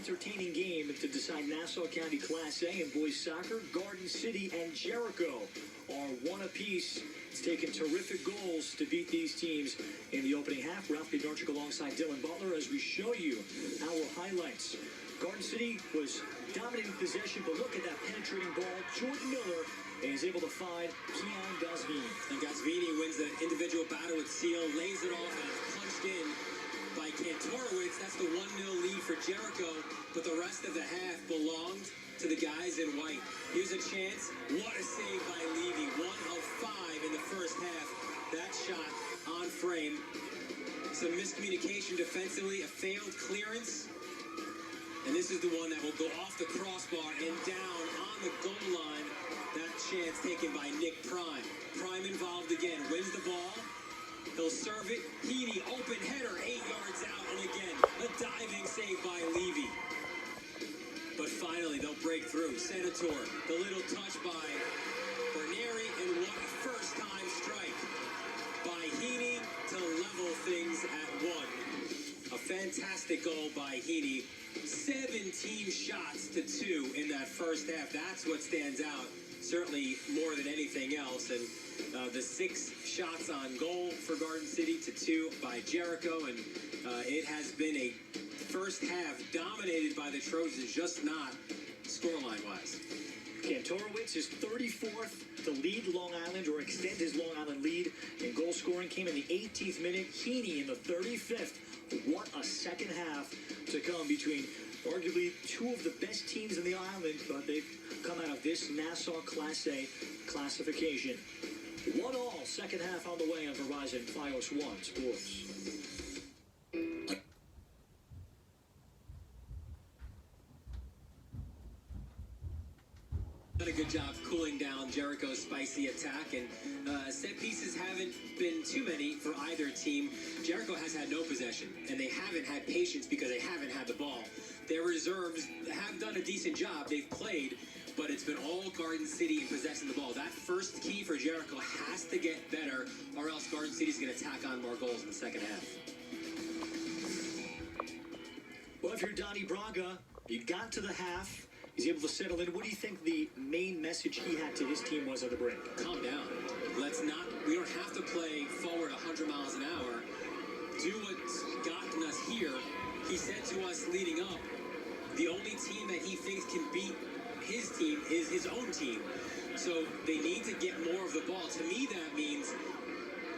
entertaining game to decide Nassau County Class A in boys soccer. Garden City and Jericho are one apiece. It's taken terrific goals to beat these teams in the opening half. Ralph Bednarczyk alongside Dylan Butler as we show you our highlights. Garden City was dominating possession, but look at that penetrating ball. Jordan Miller is able to find Keon Gazvini. And Gazvini wins the individual battle with Seal, lays it off, and it's punched in by Kantorowicz. That's the 1-0 lead for Jericho, but the rest of the half belonged to the guys in white. Here's a chance. What a save by Levy. 1 of 5 in the first half. That shot on frame. Some miscommunication defensively, a failed clearance. And this is the one that will go off the crossbar and down on the goal line. That chance taken by Nick Prime. Prime involved again, wins the ball. He'll serve it. Heaney, open header, 8 yards out. And again, a diving save by Levy. But finally, they'll break through. Senator, the little touch by Berneri, and what a first-time strike by Heaney to level things at 1. A fantastic goal by Heaney. 17 shots to 2 in that first half. That's what stands out, certainly more than anything else. And the 6 shots on goal for Garden City to 2 by Jericho. And it has been a first half dominated by the Trojans, just not scoreline-wise. Kantorowicz is 34th to lead Long Island, or extend his Long Island lead in goal scoring. Came in the 18th minute. Heaney in the 35th. What a second half to come between arguably two of the best teams in the island, but they've come out of this Nassau Class A classification. 1-1, second half on the way on Verizon Fios 1 Sports. Done a good job cooling down Jericho's spicy attack, and set pieces haven't been too many for either team. Jericho has had no possession, and they haven't had patience because they haven't had the ball. Their reserves have done a decent job. They've played, but it's been all Garden City in possessing the ball. That first key for Jericho has to get better, or else Garden City's going to tack on more goals in the second half. Well, if you're Donnie Braga, you got to the half. He's able to settle in. What do you think the main message he had to his team was at the break? Calm down. We don't have to play forward 100 miles an hour. Do what's gotten us here. He said to us leading up, the only team that he thinks can beat his team is his own team. So they need to get more of the ball. To me, that means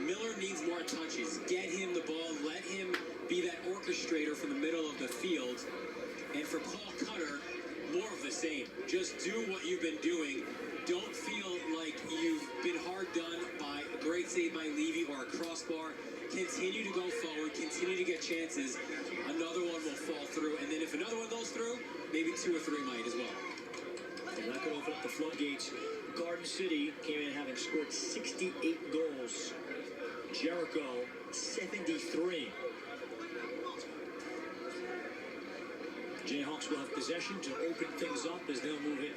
Miller needs more touches. Get him the ball. Let him be that orchestrator from the middle of the field. And for Paul Cutter, more of the same. Just do what you've been doing. Don't feel like you've been hard done by a great save by Levy or a crossbar. Continue to go forward. Continue to get chances. Another one will fall through. And then if another one goes through, maybe 2 or 3 might as well. And that could open up the floodgates. Garden City came in having scored 68 goals. Jericho, 73. Jayhawks will have possession to open things up as they'll move it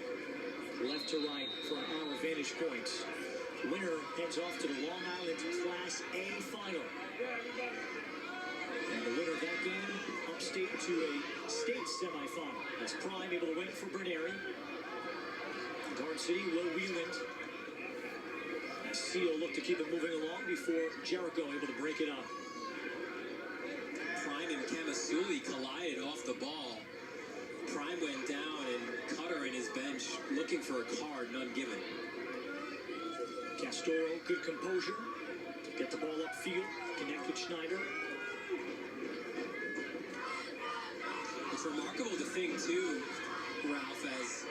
left to right from our vantage points. Winner heads off to the Long Island Class A final. And the winner of that game, upstate to a state semifinal. As Prime able to win it for Berneri. Garden City will wheel it. As Seal looked to keep it moving along before Jericho able to break it up. Prime and Kamasuli collided off the ball. Prime went down, and Cutter in his bench looking for a card, none given. Castoro, good composure. Get the ball upfield, connect with Schneider. It's remarkable to think, too, Ralph, as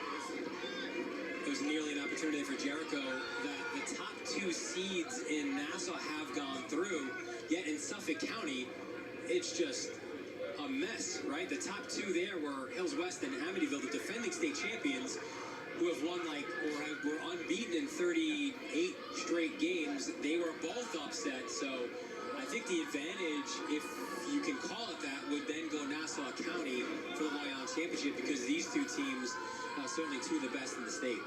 it was nearly an opportunity for Jericho, that the top 2 seeds in Nassau have gone through, yet in Suffolk County, it's just a mess, right? The top 2 there were Hills West and Amityville, the defending state champions, who have won were unbeaten in 38 straight games. They were both upset, so I think the advantage, if you can call it that, would then go Nassau County for the Long Island Championship, because these 2 teams are certainly 2 of the best in the state.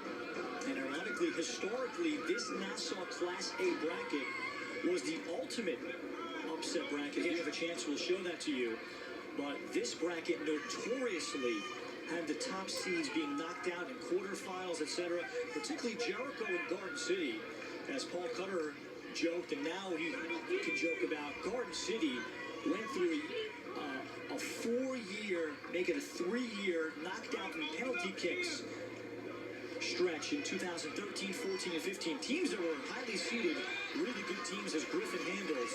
And ironically, historically, this Nassau Class A bracket was the ultimate upset bracket. If you have a chance, we'll show that to you. But this bracket notoriously had the top seeds being knocked out in quarterfinals, etc., particularly Jericho and Garden City, as Paul Cutter joked, and now he can joke about Garden City went through a 4-year, make it a 3-year knocked out in penalty kicks stretch in 2013, 14, and 15. Teams that were highly seeded, really good teams as Griffin handles.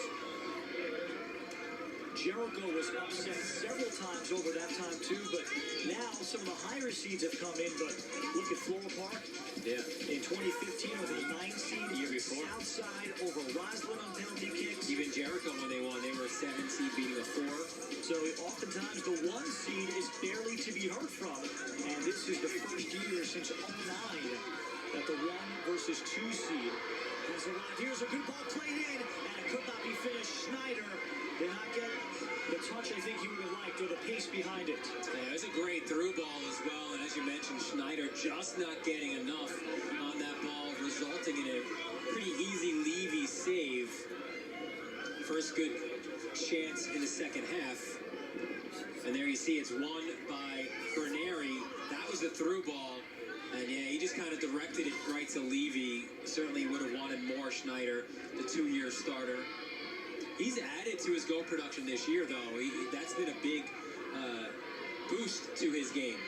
Jericho was upset several times over that time too, but now some of the higher seeds have come in. But look at Floral Park. Yeah. In 2015 over the 9 seed. The year before. Southside over Roslyn on penalty kicks. Even Jericho, when they won, they were a 7 seed beating a 4. So oftentimes the 1 seed is barely to be heard from. And this is the first year since 09 that the 1 versus 2 seed has arrived. Here's a good ball played in, and it could not be finished. Schneider did not get the touch I think he would have liked, or the pace behind it. Yeah, it was a great through ball as well, and as you mentioned, Schneider just not getting enough on that ball, resulting in a pretty easy Levy save. First good chance in the second half. And there you see it's won by Berneri. That was the through ball. And yeah, he just kind of directed it right to Levy. Certainly would have wanted more Schneider, the 2-year starter. He's added to his goal production this year, though. That's been a big boost to his game.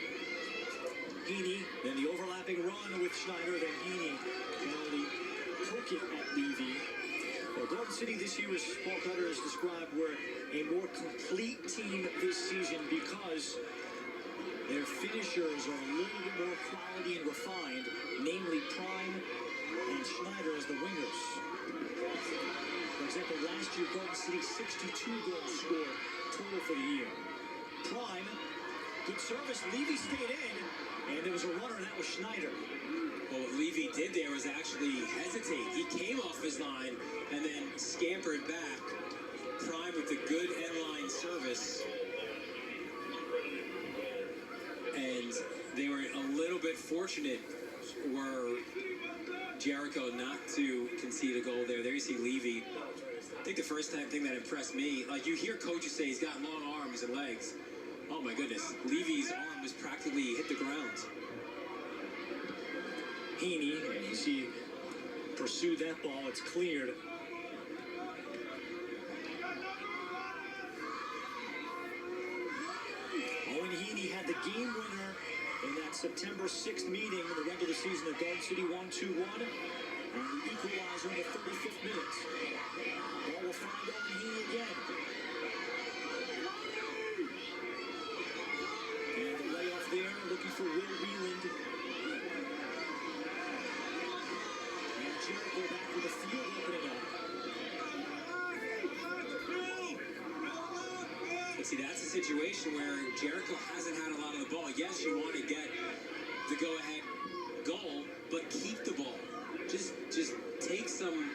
Heaney, then the overlapping run with Schneider, then Heaney can only poke it at Levy. Well, Garden City this year, as Paul Cutter has described, were a more complete team this season because their finishers are a little bit more quality and refined, namely Prime and Schneider as the wingers. For example, last year, Garden City 62 goals scored total for the year. Prime, good service, Levy stayed in, and there was a runner, and that was Schneider. Well, what Levy did there was actually hesitate. He came off his line and then scampered back. Prime with the good end-line service. And they were a little bit fortunate, were Jericho not to concede a goal there. There you see Levy. I think the first thing that impressed me, like you hear coaches say he's got long arms and legs. Oh my goodness, Levy's arm was practically hit the ground. Heaney, and you see, pursued that ball, it's cleared. Owen Heaney had the game winner in that September 6th meeting in the regular season of Garden City 1-2-1, and the equalizer in the 35th minute. Ball will find Owen Heaney again. And the layoff there, looking for Will Wieland. And Jericho back with the field opening up. But see, that's a situation where Jericho hasn't had a lot of the ball. Yes, you want to get the go-ahead goal, but keep the ball. Just take some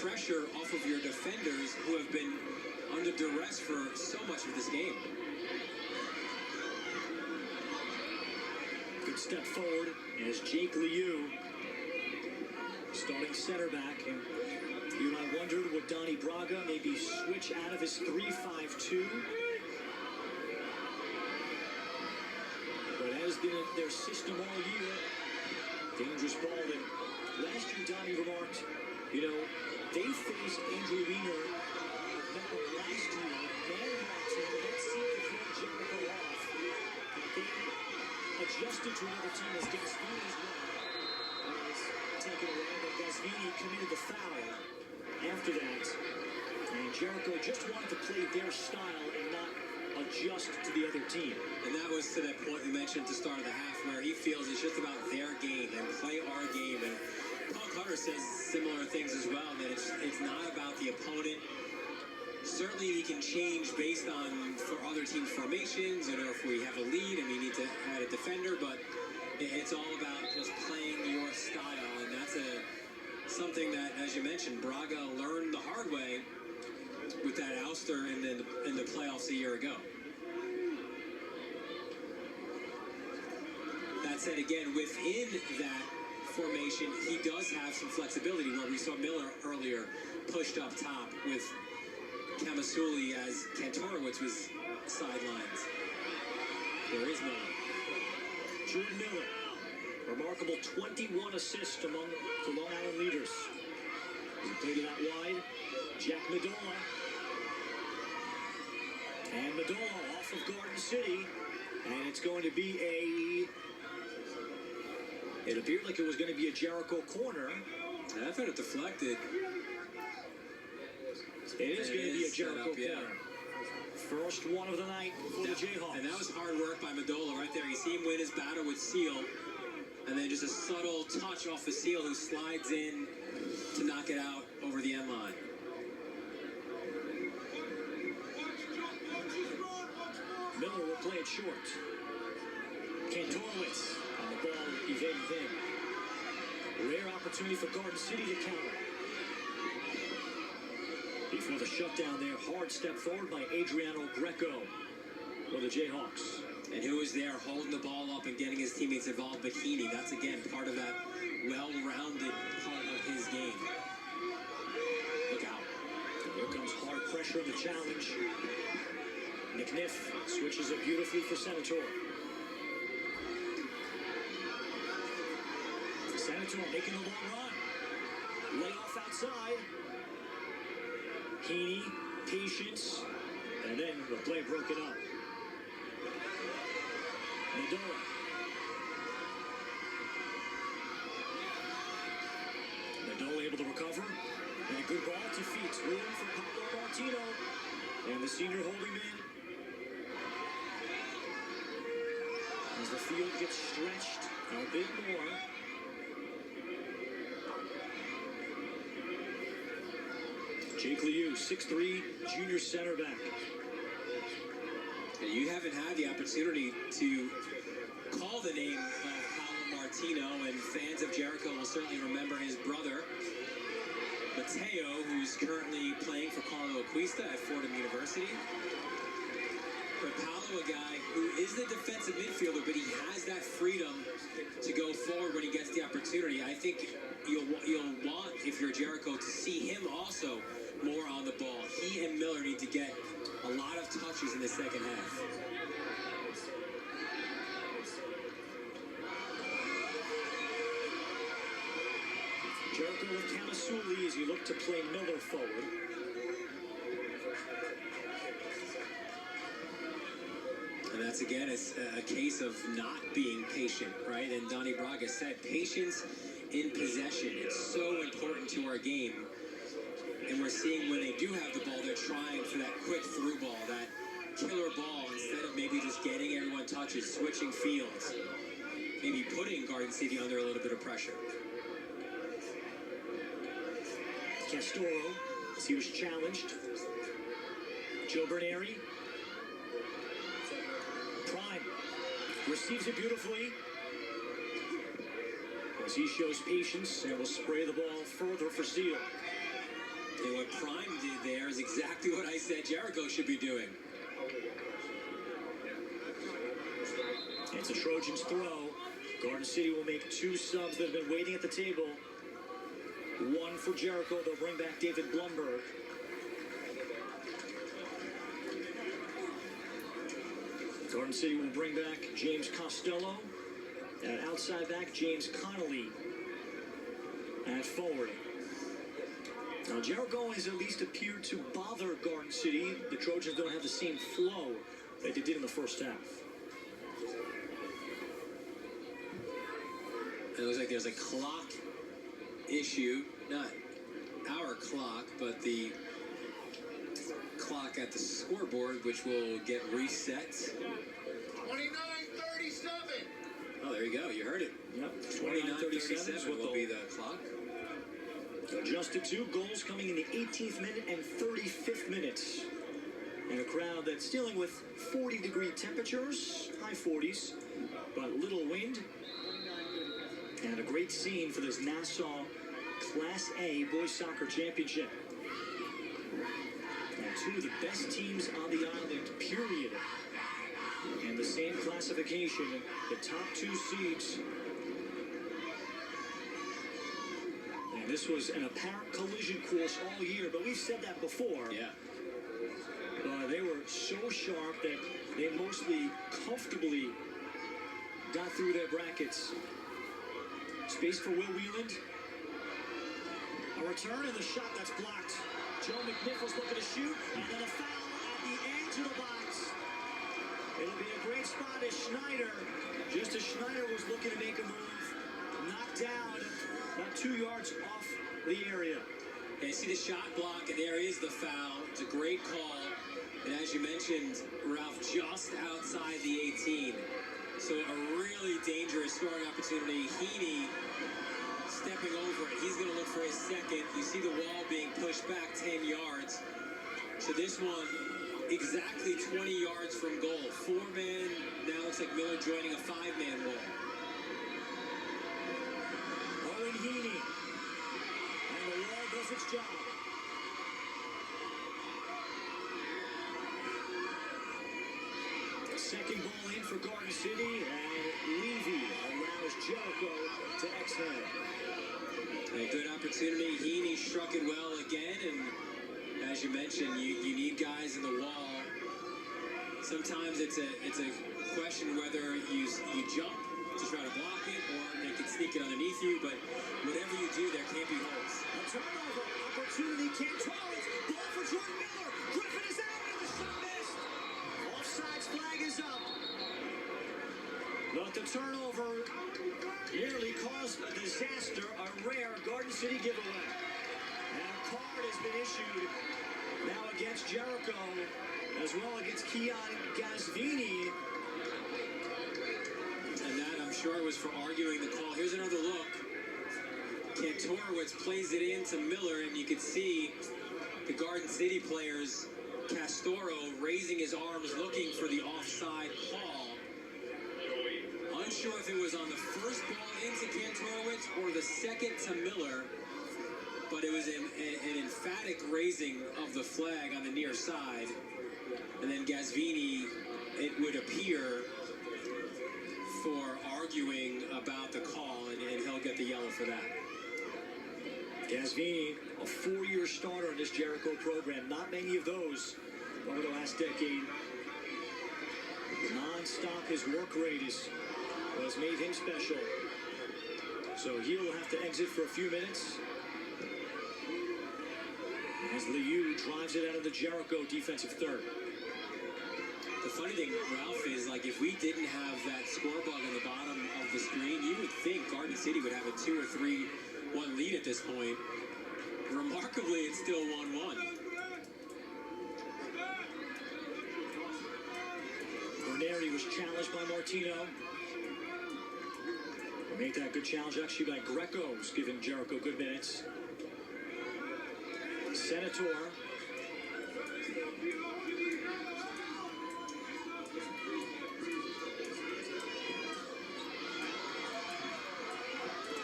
pressure off of your defenders who have been under duress for so much of this game. Good step forward as Jake Liu, starting center back. And you and I wondered, would Donnie Braga maybe switch out of his 3-5-2? But that has been their system all year. Dangerous ball. And last year, Donnie remarked, you know, they faced Andrew Wiener last year, man-marked him, and that seemed to throw Jericho off. And they adjusted to another team as Gasvini's was taken away, but Gasvini committed the foul after that. And Jericho just wanted to play their style and not adjust to the other team. And that was to that point we mentioned at the start of the half where he feels it's just about their game and play our game. And Paul Cutter says similar things as well, that it's not about the opponent. Certainly we can change based on for other team formations, you know, if we have a lead and we need to add a defender, but it's all about just playing your style. And that's something that, as you mentioned, Braga learned the hard way with that ouster in the playoffs a year ago. That said, again, within that formation, he does have some flexibility where we saw Miller earlier pushed up top with Kamasuli as Kantorowicz was sidelines. There is no one. Jordan Miller, remarkable 21 assists among the Long Island leaders. He played it out wide. Jack Medola. And Medola off of Garden City. And it's going to be it appeared like it was going to be a Jericho corner. I thought it deflected. It is going to be a Jericho up, yeah. corner. First one of the night for the Jayhawks. And that was hard work by Medola right there. You see him win his battle with Seal. And then just a subtle touch off the Seal who slides in to knock it out over the end line. Miller will play it short. Kantorowicz on the ball, evading him. Rare opportunity for Garden City to counter. Before the shutdown there, hard step forward by Adriano Greco for the Jayhawks. And who was there holding the ball up and getting his teammates involved? Bikini. That's, again, part of that well-rounded part of his game. Look out. Here comes hard pressure in the challenge. McNiff switches it beautifully for Senator. Senator making a long run. Lay off outside. Heaney, patience, and then the play broken up. Medola. Medola able to recover. And a good ball to feet. Room for Pablo Martino. And the senior holding man. As the field gets stretched a bit more. Jake Liu, 6'3", junior center back. And you haven't had the opportunity to call the name of Pablo Martino, and fans of Jericho will certainly remember his brother, Mateo, who's currently playing for Carlo Acquista at Fordham University. But Paolo, a guy who is the defensive midfielder, but he has that freedom to go forward when he gets the opportunity. I think you'll want, if you're Jericho, to see him also more on the ball. He and Miller need to get a lot of touches in the second half. Jericho with Kamasuli as he looked to play Miller forward. And that's, again, it's a case of not being patient, right? And Donnie Braga said, patience in possession. It's so important to our game. And we're seeing when they do have the ball, they're trying for that quick through ball, that killer ball, instead of maybe just getting everyone touches, switching fields, maybe putting Garden City under a little bit of pressure. Castoro, as he was challenged. Joe Berneri. Prime receives it beautifully as he shows patience and will spray the ball further for Seal. And what Prime did there is exactly what I said Jericho should be doing. It's a Trojans throw. Garden City will make two subs that have been waiting at the table. One for Jericho. They'll bring back David Blumberg. Garden City will bring back James Costello. At outside back, James Connolly. At forward. Now, Jericho has at least appeared to bother Garden City. The Trojans don't have the same flow that they did in the first half. It looks like there's a clock issue. Not our clock, but the clock at the scoreboard, which will get reset. 29:37. Oh, there you go. You heard it. Yep, 29:37 will be the clock. Adjusted to goals coming in the 18th minute and 35th minute. And a crowd that's dealing with 40-degree temperatures, high 40s, but little wind. And a great scene for this Nassau Class A Boys Soccer Championship. And two of the best teams on the island, period. And the same classification, the top two seeds. And this was an apparent collision course all year, but we've said that before. Yeah. They were so sharp that they mostly comfortably got through their brackets. Space for Will Wheeland. A return and the shot that's blocked. Joe McNichols looking to shoot, and then a foul at the edge of the box. It'll be a great spot as Schneider, just as Schneider was looking to make a move, knocked down about 2 yards off the area. And you see the shot block, and there is the foul. It's a great call. And as you mentioned, Ralph, just outside the 18. So a really dangerous scoring opportunity. Heaney stepping over it. He's going to look for his second. You see the wall being pushed back 10 yards. So this one, exactly 20 yards from goal. 4-man, now looks like Miller joining a 5-man wall. Owen Heaney. And the wall does its job. Second ball in for Garden City, and Levy allows Jericho to exhale. A good opportunity. Heaney struck it well again, and as you mentioned, you need guys in the wall. Sometimes it's a question whether you jump to try to block it or they can sneak it underneath you, but whatever you do, there can't be holes. A turnover opportunity, Cantorowicz, ball for Jordan Miller. Griffin is out, and the shot missed. Offsides flag is up. But the turnover nearly caused a disaster, a rare Garden City giveaway. And a card has been issued now against Jericho, as well against Keon Gazvini. And that, I'm sure, was for arguing the call. Here's another look. Cantorowicz plays it into Miller, and you can see the Garden City players, Castoro raising his arms, looking for the offside call. Unsure if it was on the first ball into Cantorowicz or the second to Miller, but it was an emphatic raising of the flag on the near side. And then Gazvini, it would appear, for arguing about the call, and he'll get the yellow for that. Gazvini, a 4-year starter in this Jericho program. Not many of those over the last decade. Non-stop, his work rate has made him special. So he'll have to exit for a few minutes. As Liu drives it out of the Jericho defensive third. The funny thing, Ralph, is like if we didn't have that score bug on the bottom of the screen, you would think Garden City would have a 2 or 3-1 lead at this point. Remarkably, it's still 1-1. Berneri was challenged by Martino. Made that good challenge actually by Greco, who's giving Jericho good minutes. Senator.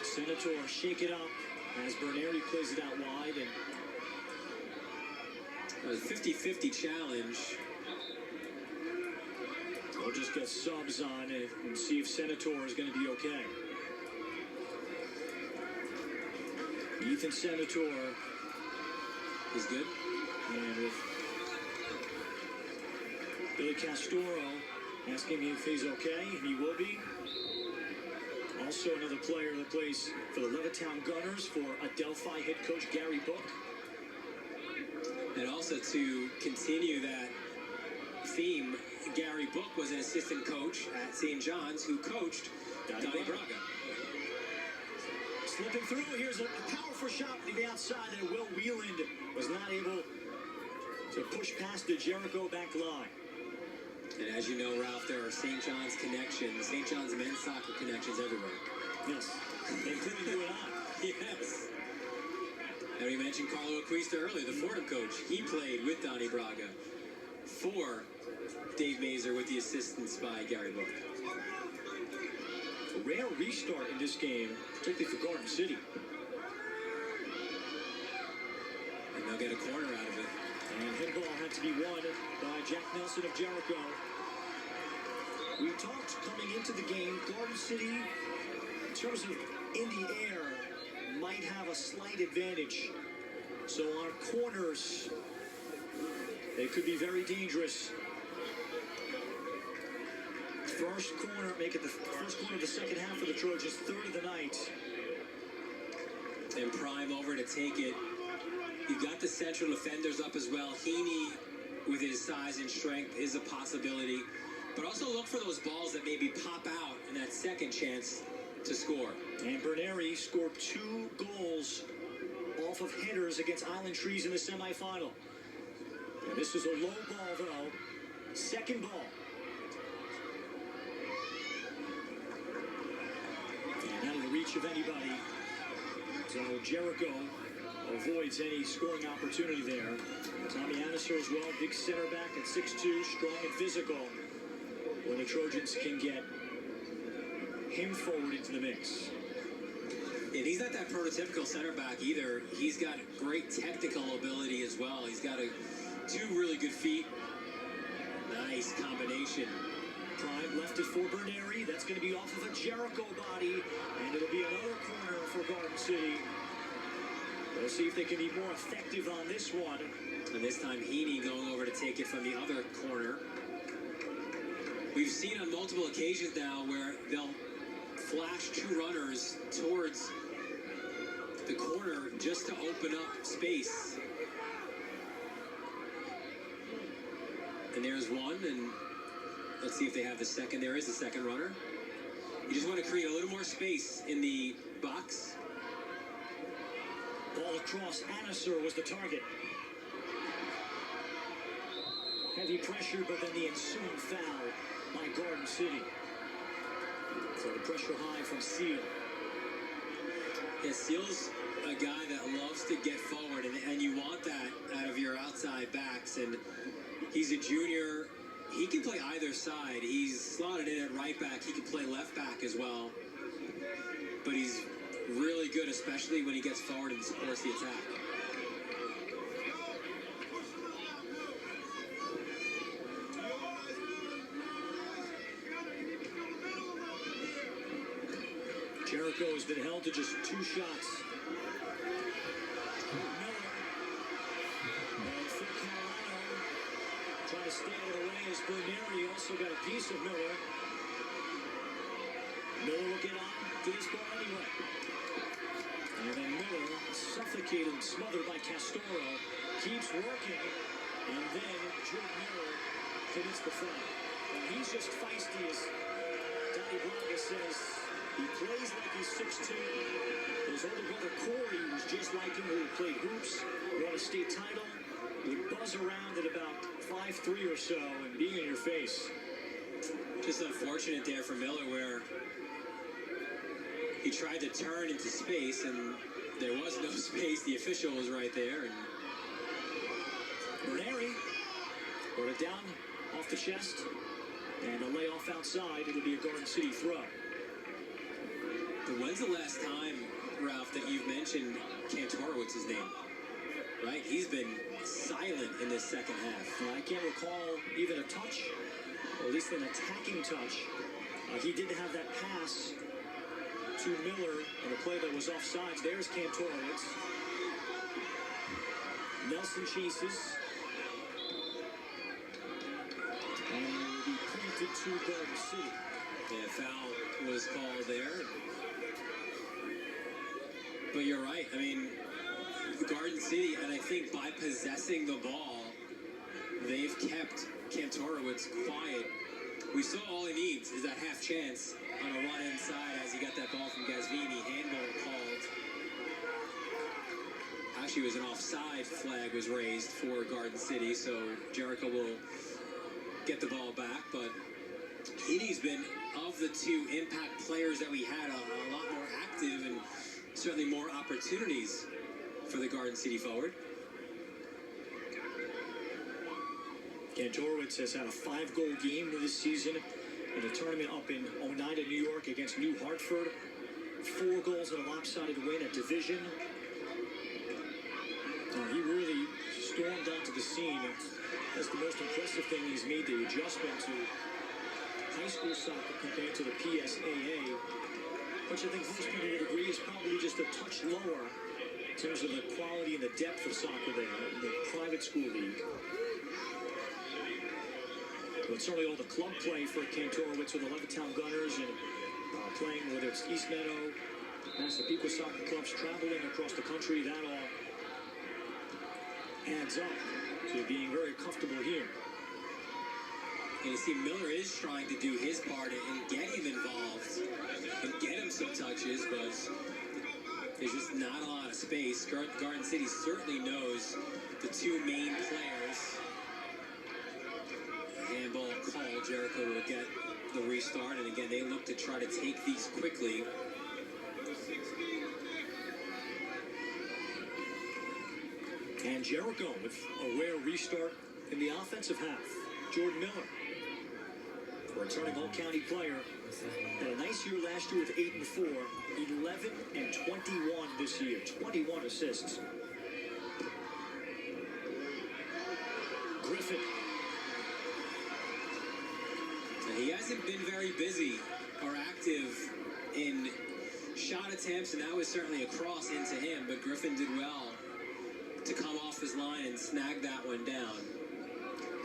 Senator shake it up as Berneri plays it out wide. And it was a 50-50 challenge. We'll just get subs on it and see if Senator is going to be okay. Ethan Senator is good. And with Billy Castoro asking me if he's okay, and he will be. Also another player that plays for the Levittown Gunners for Adelphi head coach Gary Book. And also to continue that theme, Gary Book was an assistant coach at St. John's who coached Donnie Braga. Slipping through, here's a powerful shot to the outside, and Will Wheeland was not able to push past the Jericho back line. And as you know, Ralph, there are St. John's connections, St. John's men's soccer connections everywhere. Yes, including you and I. Yes. And we mentioned Carlo Acquista earlier, the Fordham coach. He played with Donnie Braga for Dave Mazer with the assistance by Gary Book. A rare restart in this game, particularly for Garden City. And they'll get a corner out of it. And headball had to be won by Jack Nelson of Jericho. We talked coming into the game, Garden City, in terms of in the air, might have a slight advantage. So on corners, they could be very dangerous. First corner, make it the first corner of the second half for the Trojans, third of the night. And Prime over to take it. You've got the central defenders up as well. Heaney, with his size and strength, is a possibility. But also look for those balls that maybe pop out in that second chance to score. And Berneri scored 2 goals off of headers against Island Trees in the semifinal. And this is a low ball, though. Second ball. And out of the reach of anybody. So Jericho avoids any scoring opportunity there. Tommy Anasser as well, big center back at 6'2", strong and physical. When the Trojans can get him forward into the mix. And he's not that prototypical center back either. He's got great technical ability as well. He's got 2 really good feet. Nice combination. Prime left it for Berneri. That's going to be off of a Jericho body. And it'll be another corner for Garden City. We'll see if they can be more effective on this one. And this time Heaney going over to take it from the other corner. We've seen on multiple occasions now where they'll flash 2 runners towards the corner just to open up space. And there's one, and let's see if they have the second. There is the second runner. You just want to create a little more space in the box. Ball across, Anasser was the target. Heavy pressure, but then the ensuing foul by Garden City. So the pressure high from Seal. Yeah, Seal's a guy that loves to get forward, and you want that out of your outside backs. And he's a junior. He can play either side. He's slotted in at right back. He can play left back as well. But he's really good, especially when he gets forward and supports the attack. Jericho has been held to just 2 shots. Miller. And Phil Carolino trying to stay out of the way as Berneri also got a piece of Miller. Miller will get on to this ball anyway. And then Miller, suffocated and smothered by Castoro, keeps working. And then Jordan Miller commits the foul. And he's just feisty, as Donnie Braga says. He plays like he's 6'2". His older brother Corey was just like him, who played hoops, won a state title, would buzz around at about 5'3" or so and be in your face. Just unfortunate there for Miller, where he tried to turn into space and there was no space. The official was right there. And Berneri brought it down off the chest and a layoff outside. It'll be a Garden City throw. But when's the last time, Ralph, that you've mentioned Kantorowicz's name? Right? He's been silent in this second half. I can't recall even a touch, or at least an attacking touch. He did have that pass to Miller on a play that was offsides. There's Kantorowicz. Nelson chases. And will be pointed to Garden City. Yeah, foul was called there. But you're right. I mean, Garden City, and I think by possessing the ball, they've kept Kantorowicz quiet. We saw all he needs is that half chance on a run inside as he got that ball from Gazvini. Handball called. Actually, it was an offside flag was raised for Garden City, so Jericho will get the ball back. But Heaney's been, of the 2 impact players that we had, a lot more active and certainly more opportunities for the Garden City forward. Kantorowicz has had a 5-goal game this season in a tournament up in Oneida, New York against New Hartford. 4 goals in a lopsided win at Division. He really stormed onto the scene. That's the most impressive thing he's made, the adjustment to high school soccer compared to the PSAA, which I think most people would agree is probably just a touch lower in terms of the quality and the depth of soccer there in the private school league. But certainly all the club play for Kantorowicz with the Levittown Gunners and playing whether it's East Meadow, Massapequa soccer clubs, traveling across the country, that all adds up to being very comfortable here. And you see Miller is trying to do his part and get him involved and get him some touches, but there's just not a lot of space. Garden City certainly knows the two main players. Handball call. Jericho will get the restart, and again, they look to try to take these quickly. And Jericho with a rare restart in the offensive half. Jordan Miller, returning all-county player, had a nice year last year with 8 and 4, 11 and 21 this year, 21 assists. Griffin. He hasn't been very busy or active in shot attempts, and that was certainly a cross into him, but Griffin did well to come off his line and snag that one down.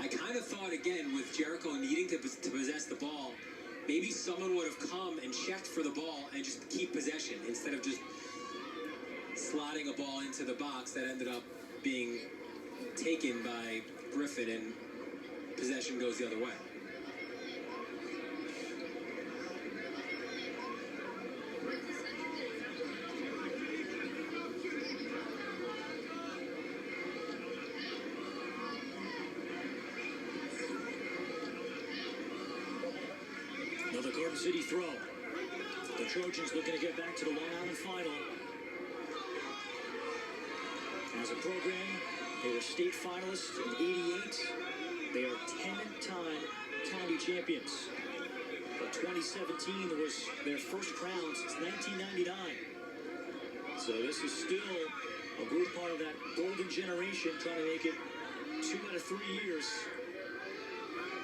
I kind of thought, again, with Jericho needing to possess the ball, maybe someone would have come and checked for the ball and just keep possession instead of just slotting a ball into the box that ended up being taken by Griffin, and possession goes the other way. Another Garden City throw. The Trojans looking to get back to the Long Island final. As a program, they were state finalists in '88. They are 10-time county champions. But 2017 was their first crown since 1999. So this is still a good part of that golden generation, trying to make it 2 out of 3 years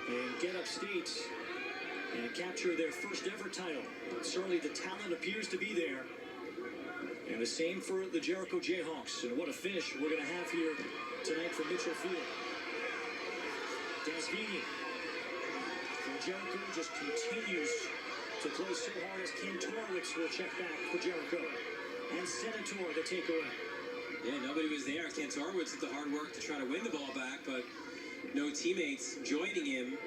and get upstate and capture their first ever title. Certainly the talent appears to be there. And the same for the Jericho Jayhawks. And what a finish we're going to have here tonight from Mitchell Field. Dasvini for Jericho just continues to close so hard as Kantorowicz will check back for Jericho. And Senator the takeaway. Yeah, nobody was there. Kantorowicz did the hard work to try to win the ball back, but no teammates joining him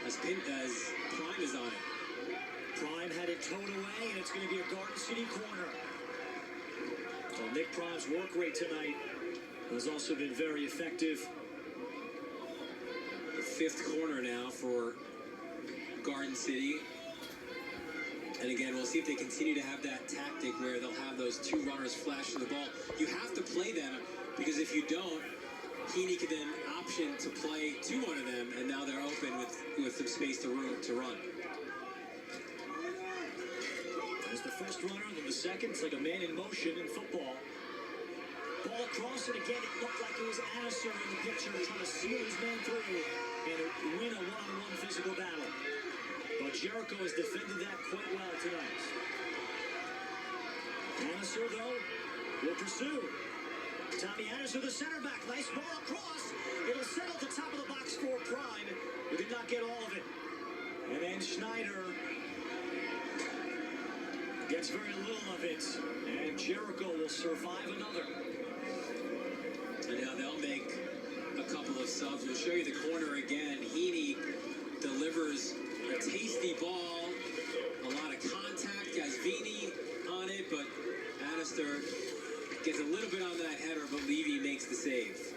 as Prime is on it. Prime had it towed away, and it's going to be a Garden City corner. Well, Nick Prime's work rate tonight has also been very effective. The 5th corner now for Garden City. And again, we'll see if they continue to have that tactic where they'll have those 2 runners flashing the ball. You have to play them, because if you don't, Heaney could then option to play to one of them, and now they're open with some space to run. There's the first runner, then the second. It's like a man in motion in football. Ball across, and again, it looked like it was Anasser in the picture trying to seal his man through and win a one-on-one physical battle. But Jericho has defended that quite well tonight. Anasser, though, will pursue. Tommy Anasser, the center back. Nice ball across. It'll settle at the top of the box for Prime, who did not get all of it. And then Schneider gets very little of it. And Jericho will survive another. And now they'll make a couple of subs. We'll show you the corner again. Heaney delivers a tasty ball. A lot of contact. Dasvini on it, but Anasser gets a little bit on that header, but Levy makes the save.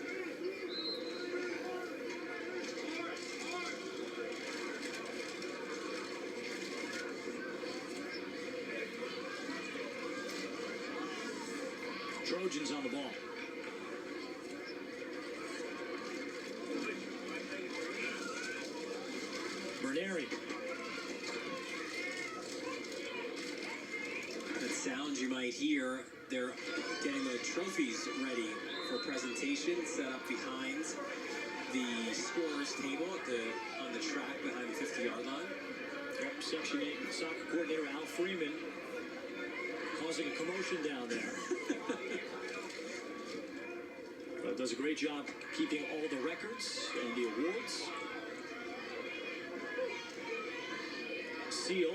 Trojans on the ball. Berneri. That sound you might hear, they're getting the trophies ready for presentation, set up behind the scorer's table on the track behind the 50-yard line. Yep, Section 8 soccer coordinator Al Freeman causing a commotion down there. But does a great job keeping all the records and the awards. Seal.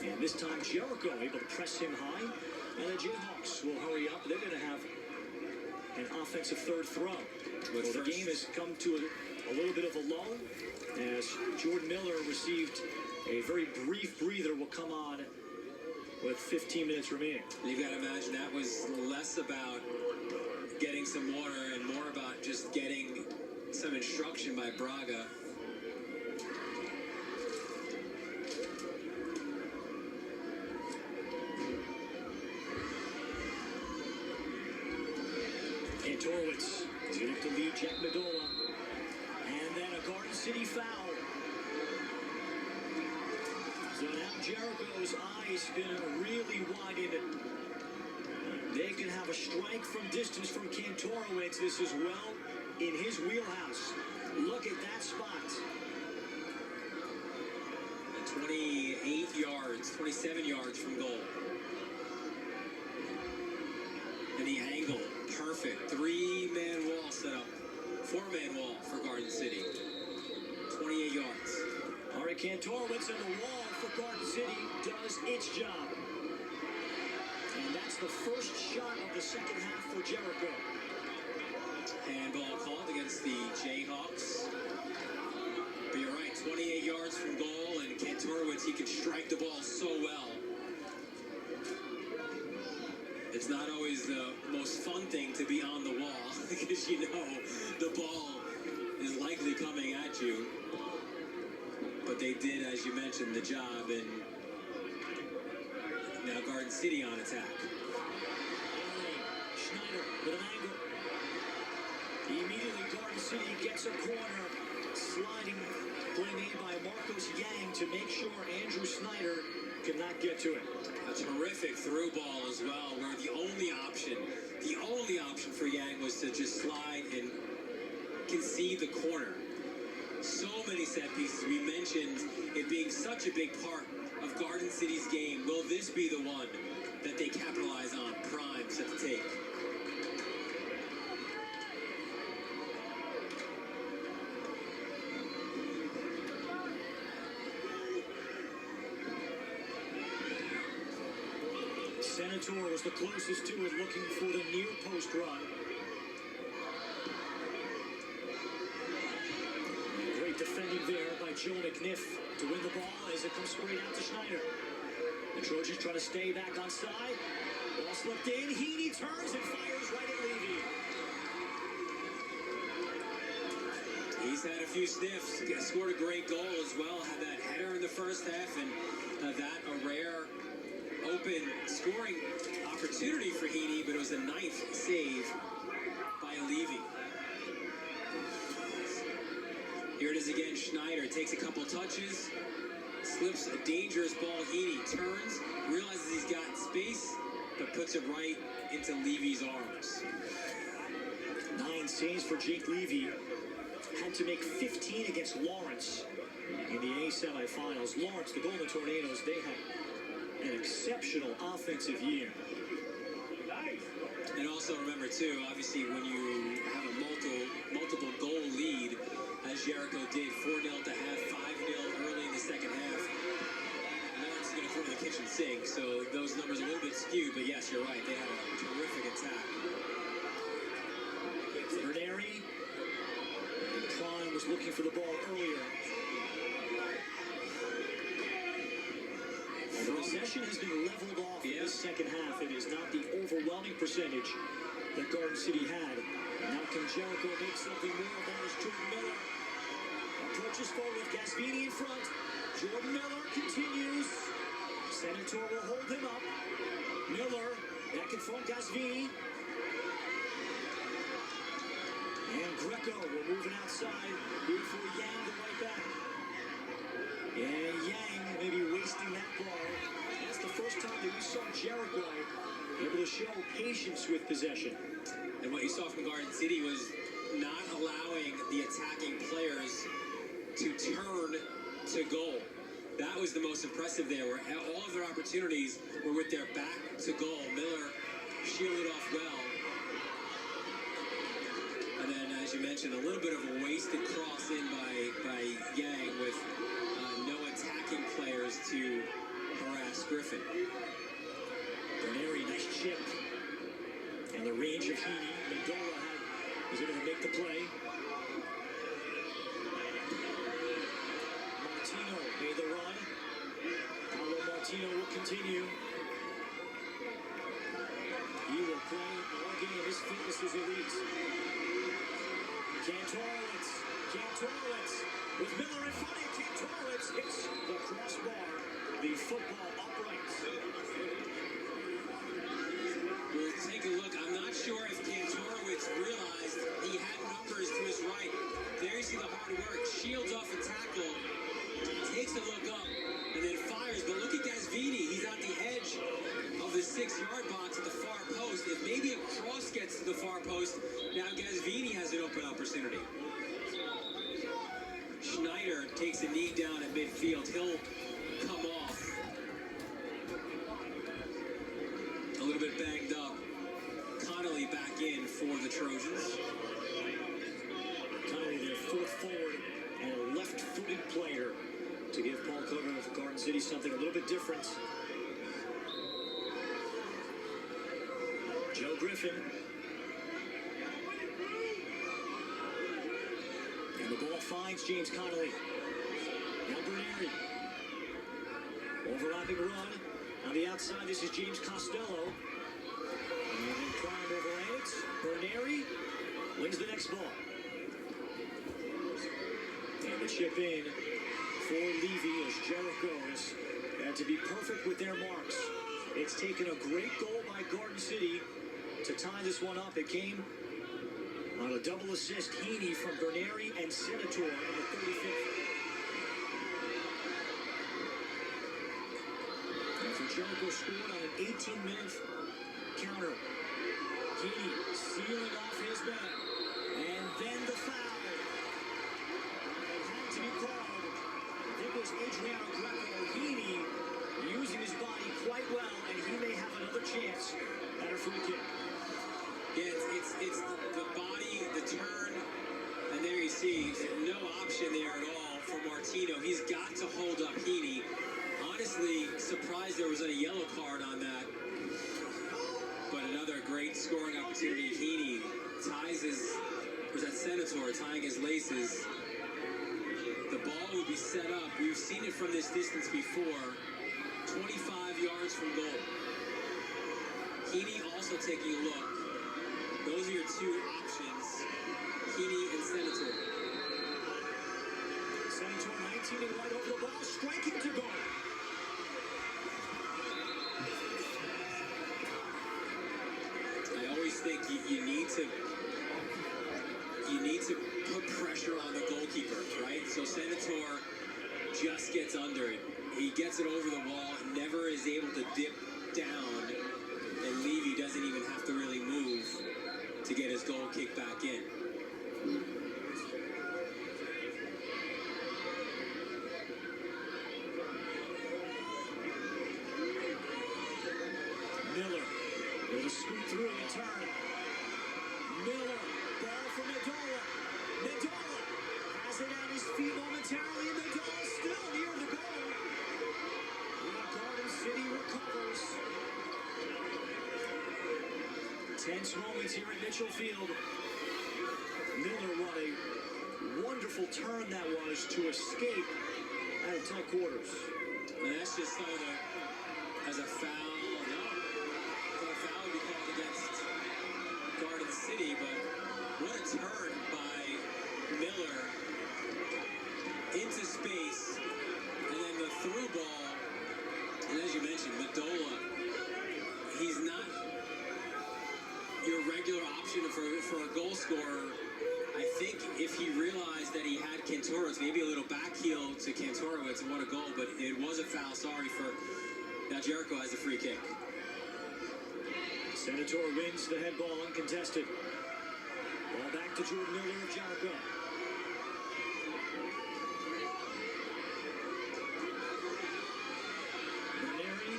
And this time Jericho able to press him high. And the Jayhawks will hurry up. They're going to have an offensive third throw. Well, the game has come to a little bit of a lull as Jordan Miller received a very brief breather. Will come on with 15 minutes remaining. You've got to imagine that was less about getting some water and more about just getting some instruction by Braga. And Torowitz is going to lead Jack Medola. And then a Garden City foul. So now Jericho's eyes going to really widen. They can have a strike from distance from Kantorowicz. This is well in his wheelhouse. Look at that spot. 28 yards, 27 yards from goal. And the angle, perfect. 3-man wall set up. 4-man wall for Garden City. 28 yards. All right, Kantorowicz on the wall for Garden City does its job. And that's the first shot of the second half for Jericho. Handball called against the Jayhawks. But you're right, 28 yards from goal, and Kantorowicz, he can strike the ball so well. It's not always the most fun thing to be on the wall, because you know the ball is likely coming at you. But they did, as you mentioned, the job, and now Garden City on attack. Schneider with an angle. Immediately Garden City gets a corner. Sliding play made by Marcos Yang to make sure Andrew Snyder cannot get to it. A terrific through ball as well, where the only option for Yang was to just slide and concede the corner. So many set pieces. We mentioned it being such a big part of Garden City's game. Will this be the one that they capitalize on? Prime set to take. Senator was the closest to it, looking for the near post run. Great defending there by Joe McNiff to win the ball as it comes straight out to Schneider. The Trojans try to stay back on side. Ball slipped in. Heaney turns and fires right at Levy. He's had a few sniffs. Scored a great goal as well. Had that header in the first half, and that a rare open scoring opportunity for Heaney, but it was the 9th save by Levy. Here it is again. Schneider takes a couple touches, slips a dangerous ball. Heaney turns, realizes he's got space, but puts it right into Levy's arms. 9 saves for Jake Levy. Had to make 15 against Lawrence in the A semifinals. Lawrence, the Golden Tornadoes, they had an exceptional offensive year. And also remember too, obviously when you have a multiple goal lead, as Jericho did, 4-0 to half, 5-0 early in the second half, Lawrence is going to come to the kitchen sink, so those numbers are a little bit skewed, but yes, you're right, they had a terrific attack. Berneri, Tron was looking for the ball earlier. The possession has been leveled off in this second half. It is not the overwhelming percentage that Garden City had. And now can Jericho make something more? Ball is Jordan Miller. Approaches forward with Gasvini in front. Jordan Miller continues. Senator will hold him up. Miller back in front, Gasvini. And Greco will move it outside. Here for Yang, the right back. And Yang maybe wasting that ball. That's the first time that we saw Jericho able to show patience with possession. And what you saw from Garden City was not allowing the attacking players to turn to goal. That was the most impressive there, where all of their opportunities were with their back to goal. Miller shielded off well. And then, as you mentioned, a little bit of a wasted cross in by Yang with no attacking players Griffin. Ranieri, nice chip. And the range of Heaney. Mendola was able to make the play. Martino made the run. Paolo Martino will continue. He will play all game. His fitness is elite. Kantorowicz with Miller in front of him. Kantorowicz hits the crossbar. The football upright. We'll take a look. I'm not sure if Kantorowicz realized he had numbers to his right. There you see the hard work. Shields off a tackle. Takes a look up and then fires. But look at Gasvini. He's on the edge of the 6-yard box at the far post. If maybe a cross gets to the far post, now Gasvini has an open opportunity. Schneider takes a knee down at midfield. He'll come off. A little bit banged up. Connolly back in for the Trojans. Connolly, their fourth forward and a left-footed player to give Paul Coder of Garden City something a little bit different. Joe Griffin. And the ball finds James Connolly. Now Ranieri. Overlapping run. On the outside, this is James Costello. And then Prime overran it. Ranieri wins the next ball. And the chip in for Levy as Jericho has had to be perfect with their marks. It's taken a great goal by Garden City to tie this one up. It came on a double assist. Heaney from Ranieri and Senator in the 35th. And for Jericho scored on an 18-minute counter. Heaney sealing off his man. And then the foul. It had to be called. I think it was Adriano Greco. Heaney using his body quite well, and he may have another chance at a free kick. Yeah, it's the body, the turn, and there you see no option there at all for Martino. He's got to hold up Heaney. Honestly, surprised there wasn't a yellow card on that. But another great scoring opportunity. Heaney ties his, was that Senator tying his laces. The ball would be set up. We've seen it from this distance before. 25 yards from goal. Heaney also taking a look. Those are your two options, Heaney and Senator. Senator 19 and right over the ball, striking to goal. I always think you need to put pressure on the goalkeeper, right? So Senator just gets under it. He gets it over the wall, never is able to dip down, and Levy doesn't even have to really move to get his goal kick back in. Miller with a scoop through and turn. Miller, ball for Mendola. Mendola has it at his feet momentarily, and Mendola still near the goal. And Garden City recovers. Tense moments here at Mitchell Field. Miller what a wonderful turn that was to escape out of tight quarters. And that's just so that as a foul, no. A foul would be called against Garden City, but what a turn by Miller into space, and then the through ball. And as you mentioned, Mendola, he's not your regular option for a goal scorer. I think if he realized that he had Kantorowicz, maybe a little back heel to Kantorowicz, and what a goal, but it was a foul. Sorry for, now Jericho has a free kick. Senator wins the head ball uncontested. Ball back to Jordan Miller of Jericho. Ranieri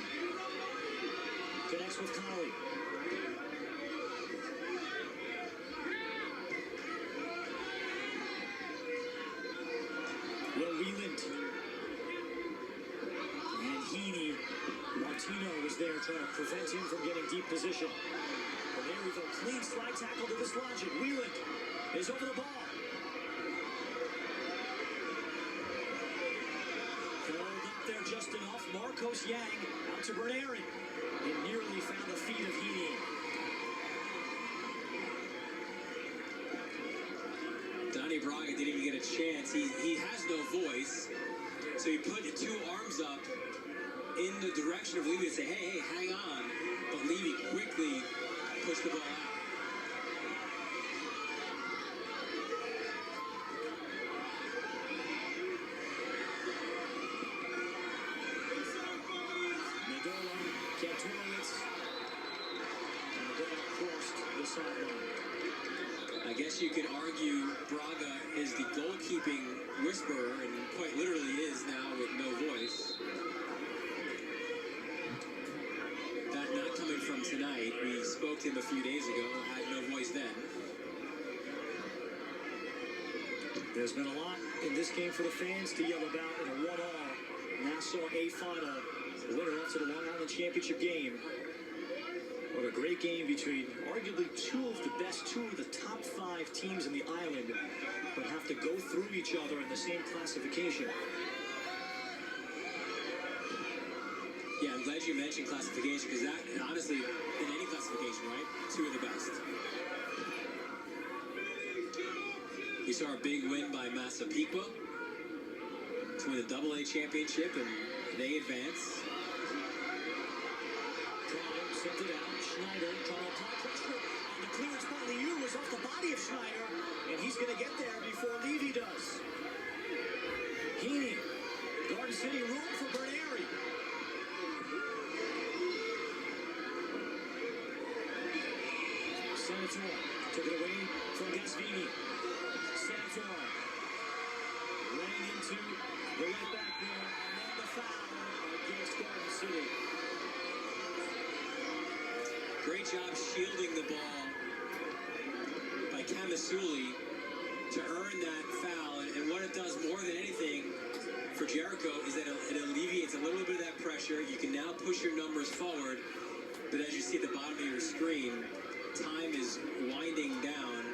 connects with Connolly. Will Wieland. And Heaney. Martino was there trying to prevent him from getting deep position. But there we go. Clean slide tackle to this logic. Wheeland is over the ball. Held up there just enough. Marcos Yang out to Berneri. It nearly found the feet of Heaney. Donnie Braga didn't even get a chance. He has no voice. So he put the two arms up in the direction of Levy to say, hey, hang on. But Levy quickly pushed the ball out. Nadola, Kantorowicz, and the ball crossed the sideline. I guess you could argue Braga is the goalkeeping whisperer, and quite literally is now with no voice. That not coming from tonight. We spoke to him a few days ago, had no voice then. There's been a lot in this game for the fans to yell about in a 1-all Nassau A final. The winner off to the Long Island Championship game. What a great game between arguably two of the top 5 teams in the island, but have to go through each other in the same classification. Yeah, I'm glad you mentioned classification, because that, honestly, in any classification, right? 2 of the best. We saw a big win by Massapequa to win the AA championship, and they advance. Sent it out. Schneider trying to apply pressure on the clearance by Liu is off the body of Schneider, and he's going to get there before Levy does. Heaney, Garden City, room for Berneri. Senator took it away from Gasvini. Senator running into the right back there, and then the foul against Garden City. Great job shielding the ball by Kamasuli to earn that foul. And what it does more than anything for Jericho is that it alleviates a little bit of that pressure. You can now push your numbers forward. But as you see at the bottom of your screen, time is winding down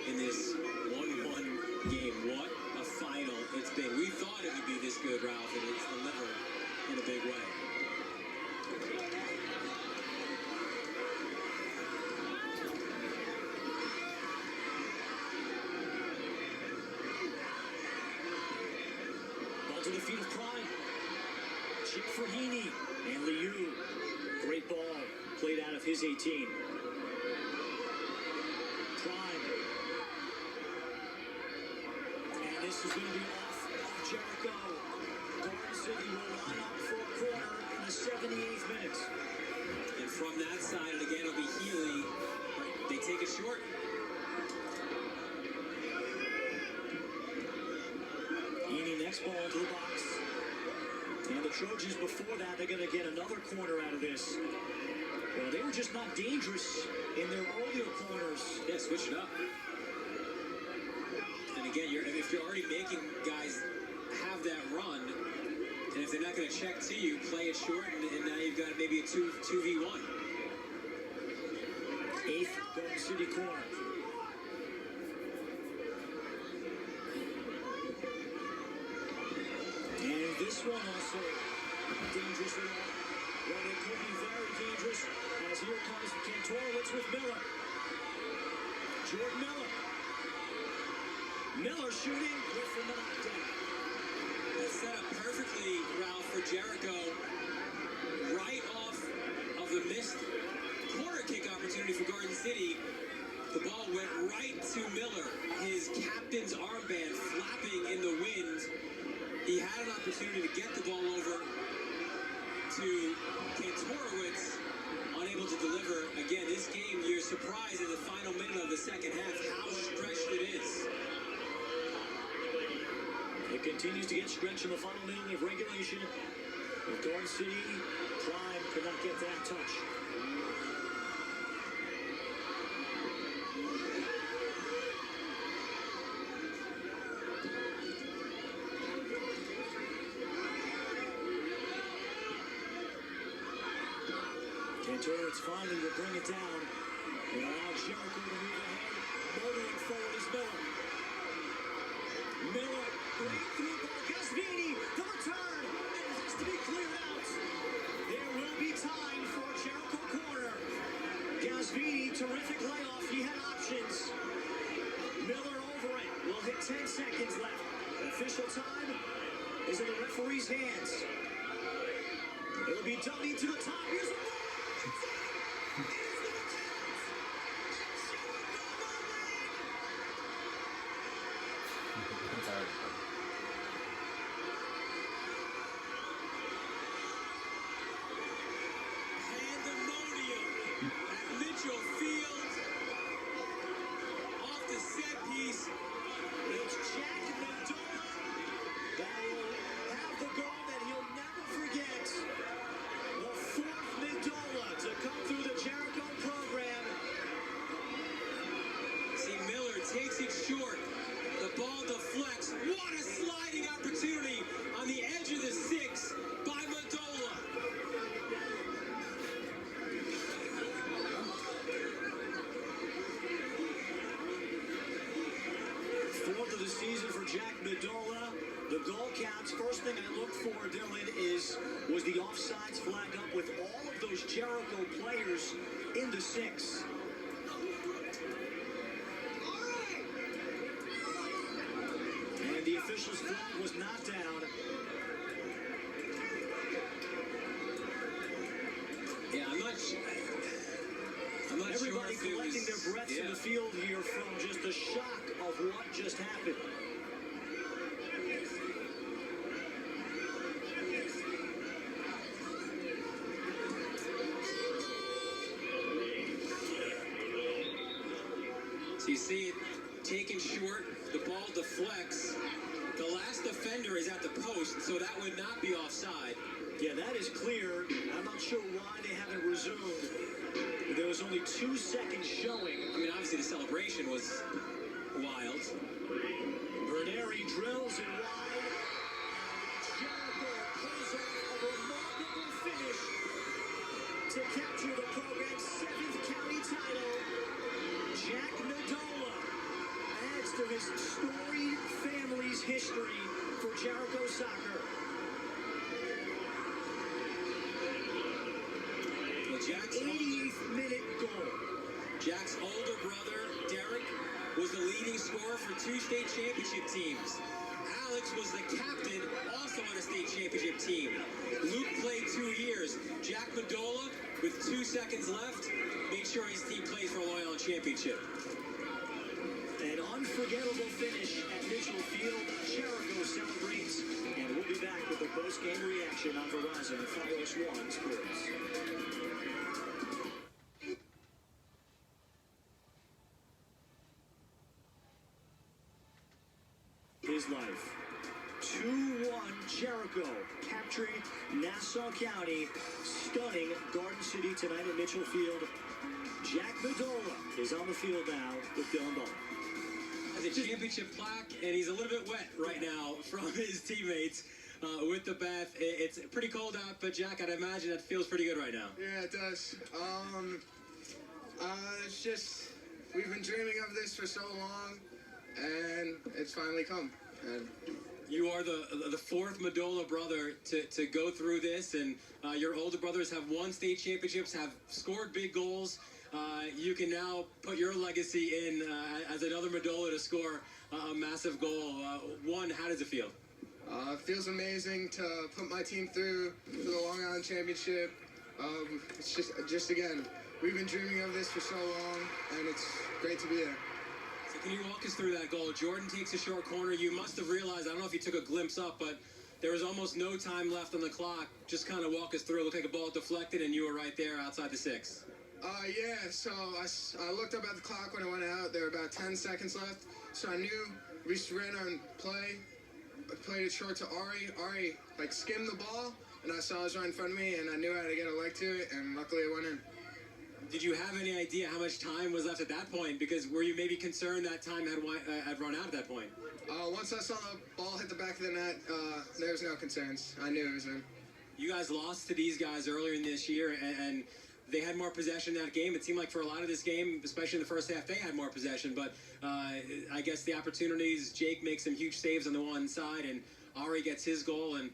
in this 1-1 game. What a final it's been. We thought it would be this good, Ralph, and it's delivered in a big way. To the feet of Prime. Chip for Heaney and Liu. Great ball played out of his 18. Prime. And this is going to be off Jericho. Garden City will line up for a corner in the 78th minute. And from that side, and again, it'll be Healy. They take it short. Next ball into the box. And the Trojans before that, they're going to get another corner out of this. Well, they were just not dangerous in their earlier corners. Yeah, switch it up. And again, if you're already making guys have that run, and if they're not going to check to you, play it short, and now you've got maybe a 2v1. 8th Garden City corner. This one also dangerous at all. Well, it could be very dangerous as here comes Kantorowicz with Miller. Jordan Miller. Miller shooting with the knockdown. That's set up perfectly, Ralph, for Jericho. Right off of the missed corner kick opportunity for Garden City. The ball went right to Miller. His captain's armband flapping in the wind. He had an opportunity to get the ball over to Kantorowicz, unable to deliver. Again, this game, you're surprised in the final minute of the second half how stretched it is. It continues to get stretched in the final minute of regulation. With Garden City, Prime could not get that touch. Torrance finally will bring it down and allow Jericho to move ahead. Motoring forward is Miller. Miller, great through ball. Gasvini, the return. And it has to be cleared out. There will be time for Jericho corner. Gasvini, terrific layoff. He had options. Miller over it. Will hit 10 seconds left. Official time is in the referee's hands. It'll be dummied to the top. Here's a Pandemonium at Mitchell Field. Off the set piece. It's Jack Mendola that will have the goal that he'll never forget. The fourth Mendola to come through the Jericho program. See, Miller takes it short. The ball deflects. What a sliding opportunity on the edge of the 6 by Mendola. Fourth of the season for Jack Mendola. The goal counts. First thing I looked for, Dylan, was the offsides flag up with all of those Jericho players in the 6. And the official's flag was not down. Yeah, I'm not sure Everybody if it collecting was, their breaths in the field here from just the shock of what just happened. So you see it taken short. The ball deflects. The last offender is at the post, so that would not be offside. Yeah, that is clear. I'm not sure why they haven't resumed. There was only 2 seconds showing. I mean, obviously the celebration was wild. Berneri drills it wide. Jericho pulls off a remarkable finish to capture the program's 7th county title. Jack Mendola adds to his storied family's history for Jericho soccer. Well, Jack's 80th minute goal. Jack's older brother, Derek, was the leading scorer for 2 state championship teams. Alex was the captain, also on a state championship team. Luke played 2 years. Jack Mendola, with 2 seconds left, made sure his team plays for a Long Island championship. An unforgettable finish at Mitchell Field. Jericho celebrates, and we'll be back with the post-game reaction on Verizon and Fios 1 Sports. His life. 2-1 Jericho capturing Nassau County. Stunning Garden City tonight at Mitchell Field. Jack Mendola is on the field now with Dylan Ball. Has a championship plaque, and he's a little bit wet right now from his teammates with the bath. It's pretty cold out, but Jack, I'd imagine that feels pretty good right now. Yeah, it does. It's just, we've been dreaming of this for so long, and it's finally come. And You are the 4th Mendola brother to go through this, and your older brothers have won state championships, have scored big goals. You can now put your legacy in as another Mendola to score a massive goal. One, how does it feel? it feels amazing to put my team through to the Long Island Championship. It's just again, we've been dreaming of this for so long, and it's great to be there. So can you walk us through that goal? Jordan takes a short corner. You must have realized, I don't know if you took a glimpse up, but there was almost no time left on the clock. Just kind of walk us through. It looked like a ball deflected, and you were right there outside the 6. Yeah, so I looked up at the clock when it went out. There were about 10 seconds left, so I knew we just ran on play. I played it short to Ari. Ari, skimmed the ball, and I saw it was right in front of me, and I knew I had to get a leg to it, and luckily it went in. Did you have any idea how much time was left at that point? Because were you maybe concerned that time had run out at that point? Once I saw the ball hit the back of the net, there was no concerns. I knew it was in. You guys lost to these guys earlier in this year, and they had more possession in that game. It seemed like for a lot of this game, especially in the first half, they had more possession. But I guess the opportunities, Jake makes some huge saves on the one side, and Ari gets his goal. And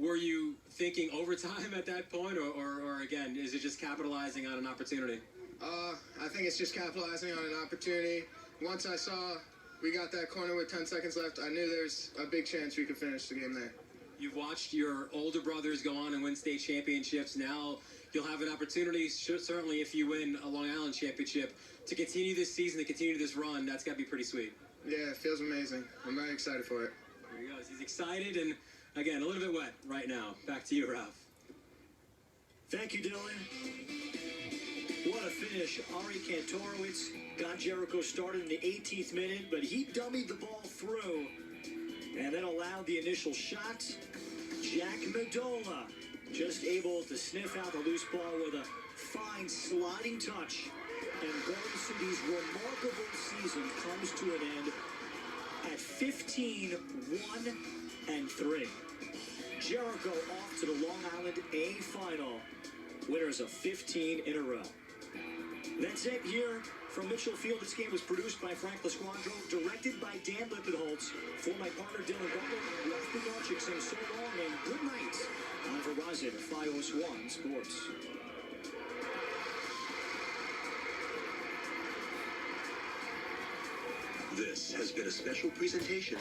were you thinking overtime at that point, or again, is it just capitalizing on an opportunity? I think it's just capitalizing on an opportunity. Once I saw we got that corner with 10 seconds left, I knew there's a big chance we could finish the game there. You've watched your older brothers go on and win state championships. Now you'll have an opportunity, certainly if you win a Long Island championship, to continue this season, to continue this run. That's got to be pretty sweet. Yeah, it feels amazing. I'm very excited for it. There he goes. He's excited and, again, a little bit wet right now. Back to you, Ralph. Thank you, Dylan. What a finish. Ari Kantorowicz got Jericho started in the 18th minute, but he dummied the ball through and then allowed the initial shot. Jack Medola just able to sniff out the loose ball with a fine sliding touch. And Golden City's remarkable season comes to an end at 15-1-3. Jericho off to the Long Island A final. Winners of 15 in a row. That's it here from Mitchell Field. This game was produced by Frank Lasquandro, directed by Dan Lippenholtz. For my partner Dylan Butler, Ralph Bogacek saying so long and good night on Verizon 501 Sports. This has been a special presentation